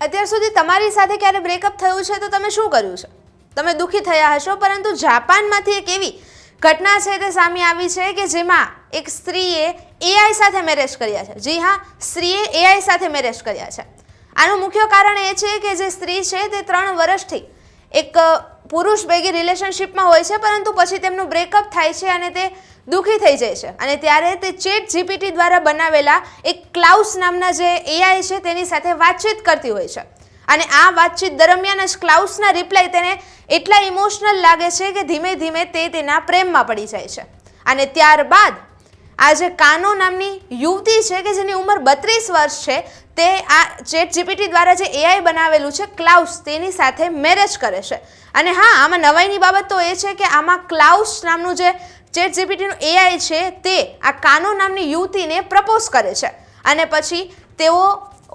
અત્યાર સુધી તમારી સાથે ક્યારે બ્રેકઅપ થયું છે તો તમે શું કર્યું છે? તમે દુઃખી થયા હશો, પરંતુ જાપાનમાંથી એક એવી ઘટના છે તે સામે આવી છે કે જેમાં એક સ્ત્રીએ એઆઈ સાથે મેરેજ કર્યા છે. જી હા, સ્ત્રીએ એઆઈ સાથે મેરેજ કર્યા છે. આનું મુખ્ય કારણ એ છે કે જે સ્ત્રી છે તે 3 વર્ષથી એક પુરુષ ભેગી રિલેશનશિપમાં હોય છે, પરંતુ પછી તેમનું બ્રેકઅપ થાય છે અને તે દુઃખી થઈ જાય છે. અને ત્યારે તે ચેટ જીપીટી દ્વારા બનાવેલા એક ક્લાઉસ નામના જે એઆઈ છે તેની સાથે વાતચીત કરતી હોય છે. અને આ વાતચીત દરમિયાન જ ક્લાઉસના રિપ્લાય તેને એટલા ઇમોશનલ લાગે છે કે ધીમે ધીમે તે તેના પ્રેમમાં પડી જાય છે. અને ત્યારબાદ આ જે કાનો નામની યુવતી છે કે જેની ઉંમર 32 વર્ષ છે, તે આ ચેટ જીપીટી દ્વારા જે એઆઈ બનાવેલું છે ક્લાઉસ, તેની સાથે મેરેજ કરે છે. અને હા, આમાં નવાઈની બાબત તો એ છે કે આમાં ક્લાઉસ નામનું જે ચેટ જીપીટીનું એઆઈ છે તે આ કાનો નામની યુવતીને પ્રપોઝ કરે છે અને પછી તેઓ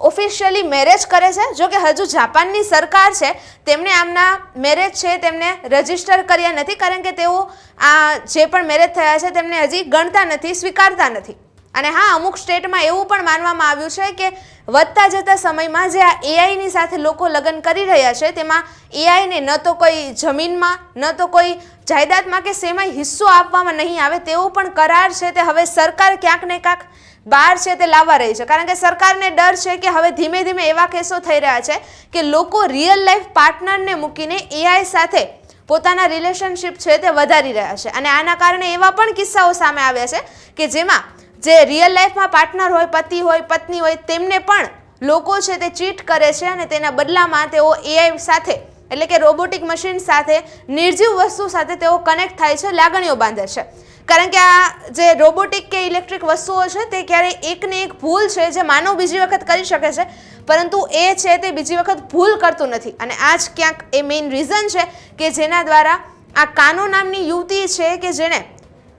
ઓફિશિયલી મેરેજ કરે છે. જો કે હજુ જાપાનની સરકાર છે તેમણે આમના મેરેજ છે તેમને રજીસ્ટર કર્યા નથી, કારણ કે તેઓ આ જે પણ મેરેજ થયા છે તેમને હજી ગણતા નથી, સ્વીકારતા નથી. અને હા, અમુક સ્ટેટમાં એવું પણ માનવામાં આવ્યું છે કે વધતા જતા સમયમાં જે આ એઆઈની સાથે લોકો લગ્ન કરી રહ્યા છે તેમાં એઆઈને ન તો કોઈ જમીનમાં, ન તો કોઈ જાયદાદમાં કે શેમાં હિસ્સો આપવામાં નહીં આવે તેવો પણ કરાર છે તે હવે સરકાર ક્યાંક ને ક્યાંક બહાર છે તે લાવવા રહી છે. કારણ કે સરકારને ડર છે કે હવે ધીમે ધીમે એવા કેસો થઈ રહ્યા છે કે લોકો રિયલ લાઈફ પાર્ટનરને મૂકીને એઆઈ સાથે પોતાના રિલેશનશિપ છે તે વધારી રહ્યા છે. અને આના કારણે એવા પણ કિસ્સાઓ સામે આવ્યા છે કે જેમાં જે રિયલ લાઈફમાં પાર્ટનર હોય, પતિ હોય, પત્ની હોય, તેમને પણ લોકો છે તે ચીટ કરે છે અને તેના બદલામાં તેઓ એઆઈ સાથે, એટલે કે રોબોટિક મશીન સાથે, નિર્જીવ વસ્તુ સાથે તેઓ કનેક્ટ થાય છે, લાગણીઓ બાંધે છે. કારણ કે આ જે રોબોટિક કે ઇલેક્ટ્રિક વસ્તુઓ છે તે ક્યારેય એકને એક ભૂલ છે જે માનવ બીજી વખત કરી શકે છે, પરંતુ એ છે તે બીજી વખત ભૂલ કરતું નથી. અને આ જ ક્યાંક એ મેઇન રીઝન છે કે જેના દ્વારા આ કાનો નામની યુવતી છે કે જેણે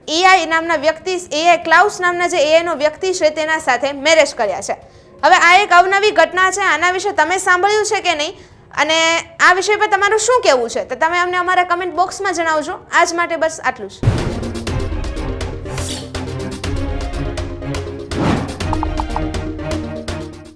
એઆઈ નામના વ્યક્તિ, એઆઈ ક્લાઉસ નામના જે એઆઈનો વ્યક્તિ છે તેના સાથે મેરેજ કર્યા છે. હવે આ એક અવનવી ઘટના છે. આના વિશે તમે સાંભળ્યું છે કે નહીં અને આ વિષય પર તમારું શું કહેવું છે તો તમે અમને અમારા કમેન્ટ બોક્સમાં જણાવજો. આજ માટે બસ આટલું જ.